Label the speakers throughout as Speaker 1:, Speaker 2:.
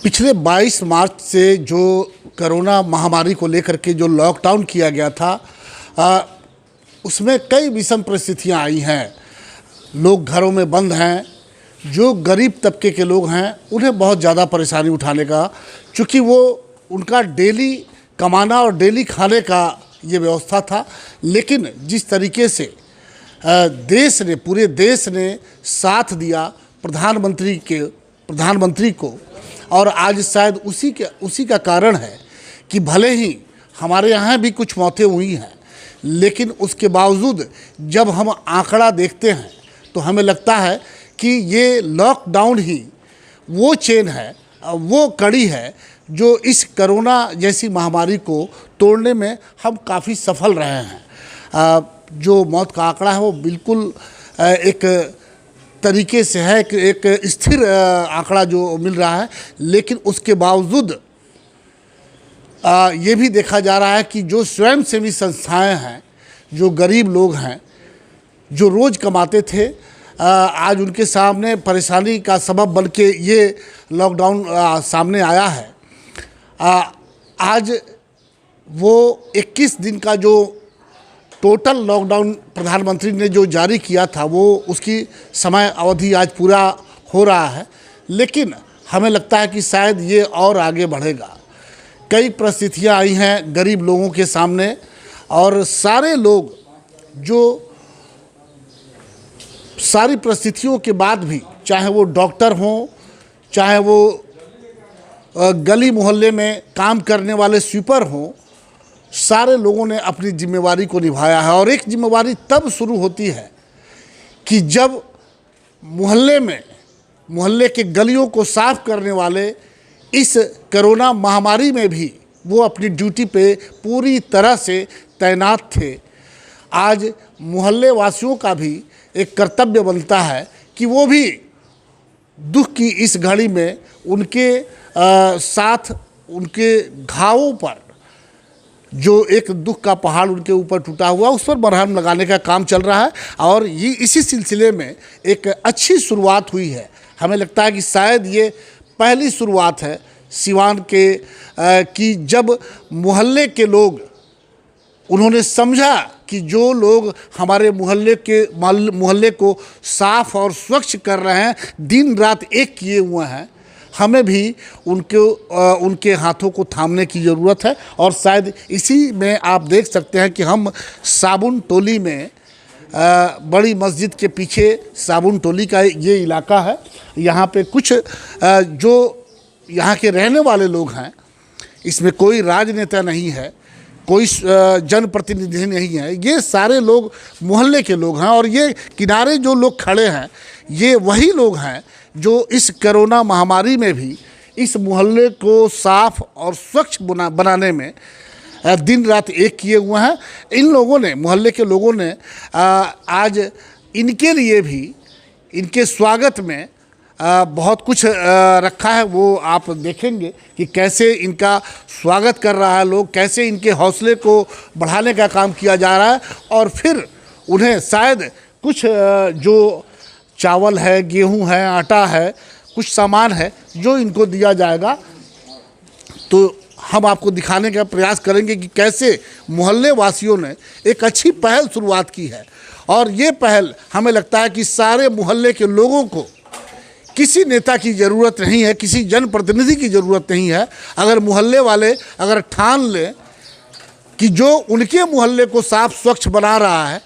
Speaker 1: पिछले 22 मार्च से जो कोरोना महामारी को लेकर के जो लॉकडाउन किया गया था उसमें कई विषम परिस्थितियां आई हैं। लोग घरों में बंद हैं। जो गरीब तबके के लोग हैं उन्हें बहुत ज़्यादा परेशानी उठाने का, चूँकि वो उनका डेली कमाना और डेली खाने का ये व्यवस्था था। लेकिन जिस तरीके से पूरे देश ने साथ दिया प्रधानमंत्री को, और आज शायद उसी का कारण है कि भले ही हमारे यहाँ भी कुछ मौतें हुई हैं, लेकिन उसके बावजूद जब हम आंकड़ा देखते हैं तो हमें लगता है कि ये लॉकडाउन ही वो चेन है, वो कड़ी है जो इस कोरोना जैसी महामारी को तोड़ने में हम काफ़ी सफल रहे हैं। जो मौत का आंकड़ा है वो बिल्कुल एक तरीके से है, एक स्थिर आंकड़ा जो मिल रहा है, लेकिन उसके बावजूद ये भी देखा जा रहा है कि जो स्वयंसेवी संस्थाएं हैं, जो गरीब लोग हैं, जो रोज़ कमाते थे, आज उनके सामने परेशानी का सबब बन के ये लॉकडाउन सामने आया है। आज वो 21 दिन का जो टोटल लॉकडाउन प्रधानमंत्री ने जो जारी किया था, वो उसकी समय अवधि आज पूरा हो रहा है, लेकिन हमें लगता है कि शायद ये और आगे बढ़ेगा। कई परिस्थितियां आई हैं गरीब लोगों के सामने, और सारे लोग जो सारी परिस्थितियों के बाद भी, चाहे वो डॉक्टर हों, चाहे वो गली मोहल्ले में काम करने वाले स्वीपर हों, सारे लोगों ने अपनी जिम्मेवारी को निभाया है। और एक जिम्मेवारी तब शुरू होती है कि जब मोहल्ले के गलियों को साफ करने वाले इस कोरोना महामारी में भी वो अपनी ड्यूटी पे पूरी तरह से तैनात थे। आज मोहल्ले वासियों का भी एक कर्तव्य बनता है कि वो भी दुख की इस घड़ी में उनके साथ, उनके घावों पर जो एक दुख का पहाड़ उनके ऊपर टूटा हुआ, उस पर मरहम लगाने का काम चल रहा है। और ये इसी सिलसिले में एक अच्छी शुरुआत हुई है। हमें लगता है कि शायद ये पहली शुरुआत है सिवान के कि जब मोहल्ले के लोग, उन्होंने समझा कि जो लोग हमारे मोहल्ले को साफ और स्वच्छ कर रहे हैं, दिन रात एक किए हुए हैं, हमें भी उनके हाथों को थामने की ज़रूरत है। और शायद इसी में आप देख सकते हैं कि हम साबुन टोली में, बड़ी मस्जिद के पीछे साबुन टोली का ये इलाका है। यहाँ पे कुछ जो यहाँ के रहने वाले लोग हैं, इसमें कोई राजनेता नहीं है, कोई जनप्रतिनिधि नहीं है, ये सारे लोग मोहल्ले के लोग हैं। और ये किनारे जो लोग खड़े हैं, ये वही लोग हैं जो इस कोरोना महामारी में भी इस मोहल्ले को साफ और स्वच्छ बनाने में दिन रात एक किए हुए हैं। इन लोगों ने, मोहल्ले के लोगों ने आज इनके लिए भी, इनके स्वागत में बहुत कुछ रखा है। वो आप देखेंगे कि कैसे इनका स्वागत कर रहा है लोग, कैसे इनके हौसले को बढ़ाने का काम किया जा रहा है। और फिर उन्हें शायद कुछ जो चावल है, गेहूं है, आटा है, कुछ सामान है जो इनको दिया जाएगा। तो हम आपको दिखाने का प्रयास करेंगे कि कैसे मोहल्ले वासियों ने एक अच्छी पहल शुरुआत की है। और ये पहल, हमें लगता है कि सारे मोहल्ले के लोगों को, किसी नेता की ज़रूरत नहीं है, किसी जनप्रतिनिधि की ज़रूरत नहीं है। अगर मोहल्ले वाले अगर ठान लें कि जो उनके मोहल्ले को साफ स्वच्छ बना रहा है,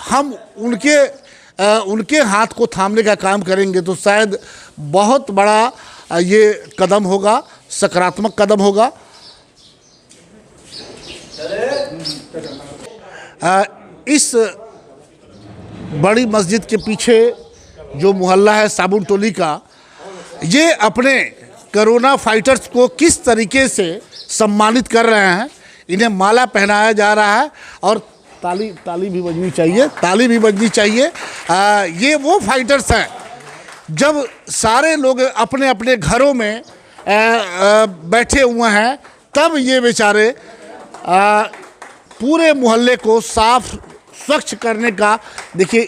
Speaker 1: हम उनके हाथ को थामने का काम करेंगे, तो शायद बहुत बड़ा ये कदम होगा, सकारात्मक कदम होगा। इस बड़ी मस्जिद के पीछे जो मोहल्ला है साबुन टोली का, ये अपने कोरोना फाइटर्स को किस तरीके से सम्मानित कर रहे हैं। इन्हें माला पहनाया जा रहा है और ताली भी बजनी चाहिए। ये वो फाइटर्स हैं, जब सारे लोग अपने अपने घरों में बैठे हुए हैं, तब ये बेचारे पूरे मोहल्ले को साफ स्वच्छ करने का, देखिए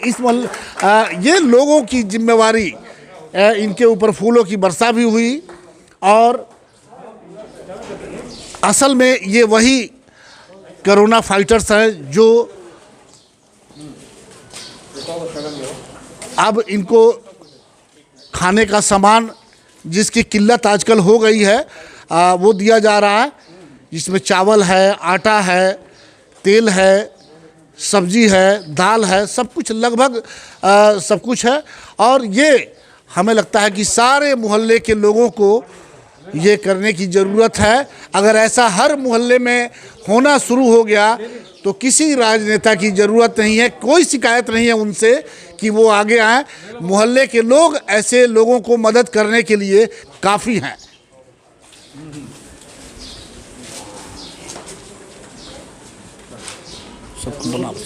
Speaker 1: ये लोगों की जिम्मेवारी, इनके ऊपर फूलों की वर्षा भी हुई और असल में ये वही कोरोना फाइटर्स हैं जो अब इनको खाने का सामान जिसकी किल्लत आजकल हो गई है वो दिया जा रहा है, जिसमें चावल है, आटा है, तेल है, सब्जी है, दाल है, सब कुछ लगभग सब कुछ है। और ये हमें लगता है कि सारे मोहल्ले के लोगों को ये करने की ज़रूरत है। अगर ऐसा हर मोहल्ले में होना शुरू हो गया तो किसी राजनेता की ज़रूरत नहीं है, कोई शिकायत नहीं है उनसे कि वो आगे आएँ। मोहल्ले के लोग ऐसे लोगों को मदद करने के लिए काफ़ी हैं।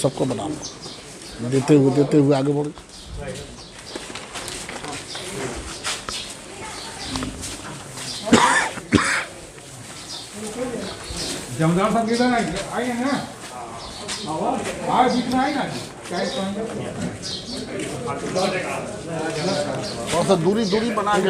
Speaker 1: सबको बना देते हुए आगे बढ़ो।
Speaker 2: जमदार साहब किधर आए हैं ना? आज बीच में आए ना?
Speaker 1: थोड़ा सा दूरी बना के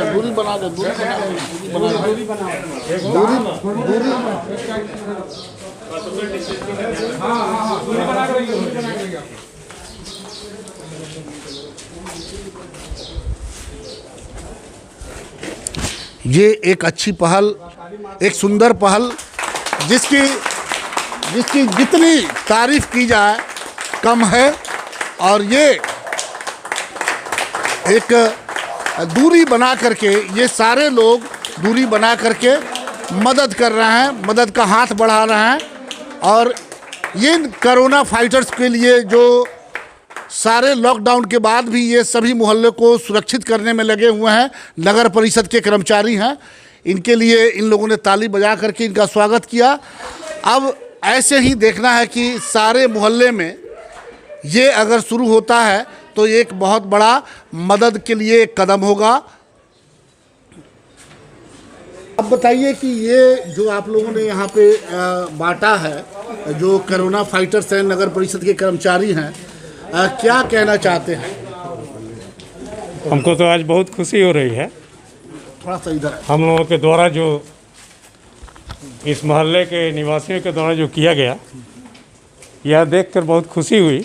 Speaker 1: ये एक अच्छी पहल, एक सुंदर पहल जिसकी जितनी तारीफ की जाए कम है। और ये एक दूरी बना करके ये सारे लोग दूरी बना करके मदद कर रहे हैं, मदद का हाथ बढ़ा रहे हैं। और ये कोरोना फाइटर्स के लिए जो सारे लॉकडाउन के बाद भी ये सभी मोहल्ले को सुरक्षित करने में लगे हुए हैं, नगर परिषद के कर्मचारी हैं, इनके लिए इन लोगों ने ताली बजा करके इनका स्वागत किया। अब ऐसे ही देखना है कि सारे मोहल्ले में ये अगर शुरू होता है तो एक बहुत बड़ा मदद के लिए एक कदम होगा। अब बताइए कि ये जो आप लोगों ने यहाँ पे बांटा है, जो कोरोना फाइटर्स हैं, नगर परिषद के कर्मचारी हैं, क्या कहना चाहते हैं?
Speaker 3: हमको तो आज बहुत खुशी हो रही है।
Speaker 1: थोड़ा सा इधर है।
Speaker 3: हम लोगों के द्वारा जो इस मोहल्ले के निवासियों के द्वारा जो किया गया, यह देखकर बहुत खुशी हुई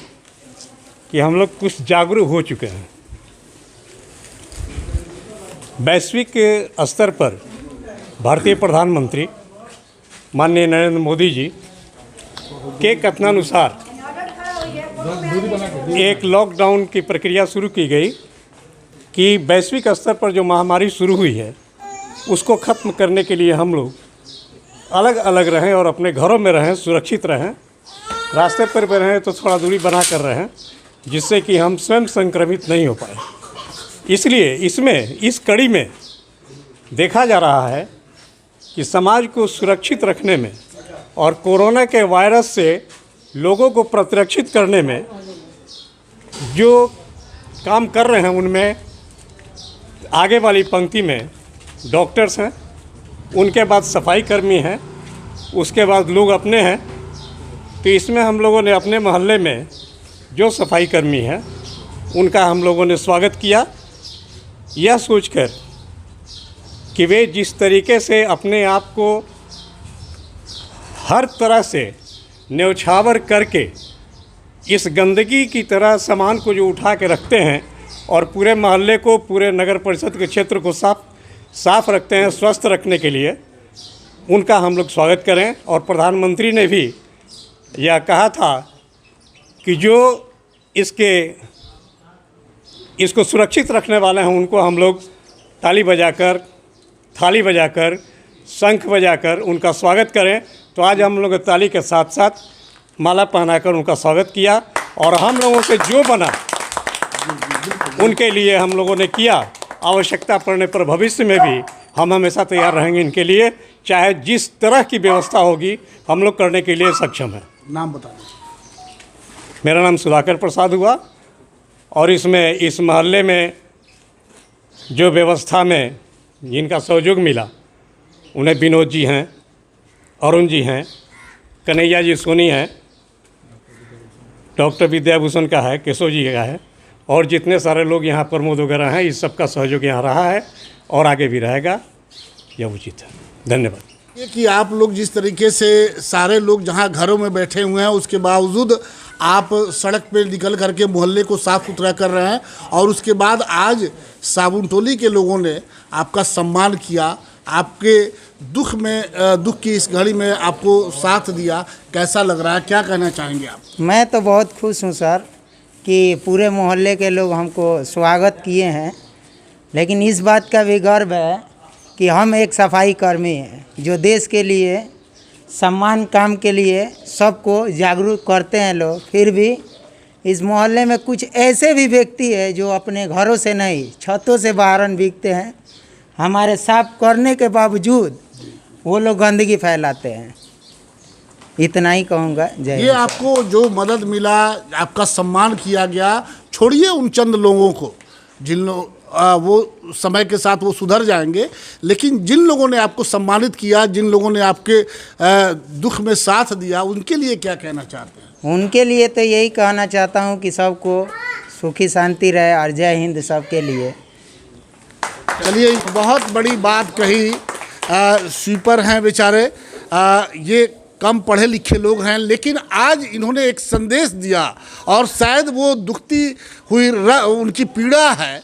Speaker 3: कि हम लोग कुछ जागरूक हो चुके हैं। वैश्विक स्तर पर भारतीय प्रधानमंत्री माननीय नरेंद्र मोदी जी के कथनानुसार एक लॉकडाउन की प्रक्रिया शुरू की गई कि वैश्विक स्तर पर जो महामारी शुरू हुई है उसको ख़त्म करने के लिए हम लोग अलग अलग रहें और अपने घरों में रहें, सुरक्षित रहें, रास्ते पर भी रहें तो थोड़ा दूरी बना कर रहें, जिससे कि हम स्वयं संक्रमित नहीं हो पाए। इसलिए इस कड़ी में देखा जा रहा है कि समाज को सुरक्षित रखने में और कोरोना के वायरस से लोगों को प्रतिरक्षित करने में जो काम कर रहे हैं, उनमें आगे वाली पंक्ति में डॉक्टर्स हैं, उनके बाद सफाई कर्मी हैं, उसके बाद लोग अपने हैं। तो इसमें हम लोगों ने अपने मोहल्ले में जो सफाई कर्मी हैं उनका हम लोगों ने स्वागत किया, यह सोचकर कि वे जिस तरीके से अपने आप को हर तरह से न्यौछावर करके इस गंदगी की तरह सामान को जो उठा के रखते हैं और पूरे मोहल्ले को, पूरे नगर परिषद के क्षेत्र को साफ रखते हैं स्वस्थ रखने के लिए, उनका हम लोग स्वागत करें। और प्रधानमंत्री ने भी यह कहा था कि जो इसको सुरक्षित रखने वाले हैं उनको हम लोग ताली बजाकर, थाली बजाकर, शंख बजाकर उनका स्वागत करें। तो आज हम लोग ताली के साथ साथ माला पहनाकर उनका स्वागत किया और हम लोगों से जो बना उनके लिए हम लोगों ने किया। आवश्यकता पड़ने पर भविष्य में भी हम हमेशा तैयार रहेंगे इनके लिए, चाहे जिस तरह की व्यवस्था होगी हम लोग करने के लिए सक्षम हैं।
Speaker 1: नाम बता दें।
Speaker 3: मेरा नाम सुधाकर प्रसाद हुआ और इसमें इस मोहल्ले में जो व्यवस्था में जिनका सहयोग मिला उन्हें विनोद जी हैं, अरुण जी हैं, कन्हैया जी सोनी हैं, डॉक्टर विद्याभूषण का है, केशव जी का है और जितने सारे लोग यहाँ प्रमोद वगैरह हैं, इस सब का सहयोग यहाँ रहा है और आगे भी रहेगा। यह उचित है। धन्यवाद।
Speaker 1: ये कि आप लोग जिस तरीके से सारे लोग जहाँ घरों में बैठे हुए हैं उसके बावजूद आप सड़क पे निकल करके मोहल्ले को साफ़ सुथरा कर रहे हैं और उसके बाद आज साबुन टोली के लोगों ने आपका सम्मान किया, आपके दुख की इस घड़ी में आपको साथ दिया, कैसा लग रहा है, क्या कहना चाहेंगे आप?
Speaker 4: मैं तो बहुत खुश हूँ सर कि पूरे मोहल्ले के लोग हमको स्वागत किए हैं, लेकिन इस बात का भी गर्व है कि हम एक सफाई कर्मी हैं जो देश के लिए सम्मान काम के लिए सबको जागरूक करते हैं लोग। फिर भी इस मोहल्ले में कुछ ऐसे भी व्यक्ति हैं जो अपने घरों से नहीं छतों से बाहर बिकते हैं। हमारे साफ करने के बावजूद वो लोग गंदगी फैलाते हैं। इतना ही कहूँगा। जय
Speaker 1: ये आपको जो मदद मिला, आपका सम्मान किया गया, छोड़िए उन चंद लोगों को जिन वो समय के साथ वो सुधर जाएंगे, लेकिन जिन लोगों ने आपको सम्मानित किया, जिन लोगों ने आपके दुख में साथ दिया, उनके लिए क्या कहना चाहते हैं?
Speaker 4: उनके लिए तो यही कहना चाहता हूँ कि सबको सुखी शांति रहे और जय हिंद सबके लिए।
Speaker 1: चलिए, बहुत बड़ी बात कही। स्वीपर हैं बेचारे, ये कम पढ़े लिखे लोग हैं, लेकिन आज इन्होंने एक संदेश दिया और शायद वो दुखती हुई उनकी पीड़ा है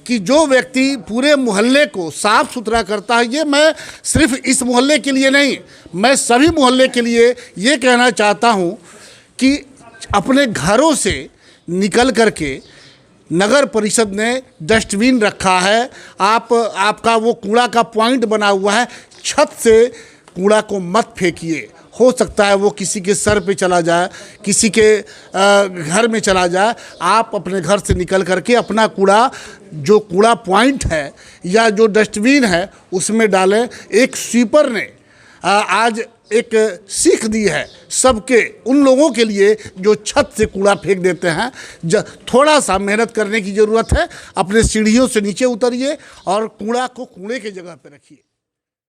Speaker 1: कि जो व्यक्ति पूरे मोहल्ले को साफ़ सुथरा करता है। ये मैं सिर्फ इस मोहल्ले के लिए नहीं, मैं सभी मोहल्ले के लिए ये कहना चाहता हूँ कि अपने घरों से निकल करके नगर परिषद ने डस्टबिन रखा है, आपका वो कूड़ा का पॉइंट बना हुआ है, छत से कूड़ा को मत फेंकिए। हो सकता है वो किसी के सर पे चला जाए, किसी के घर में चला जाए। आप अपने घर से निकल करके अपना कूड़ा, जो कूड़ा पॉइंट है या जो डस्टबिन है, उसमें डालें। एक स्वीपर ने आज एक सीख दी है सबके उन लोगों के लिए जो छत से कूड़ा फेंक देते हैं। थोड़ा सा मेहनत करने की ज़रूरत है। अपने सीढ़ियों से नीचे उतरिए और कूड़ा को कूड़े की जगह पे रखिए।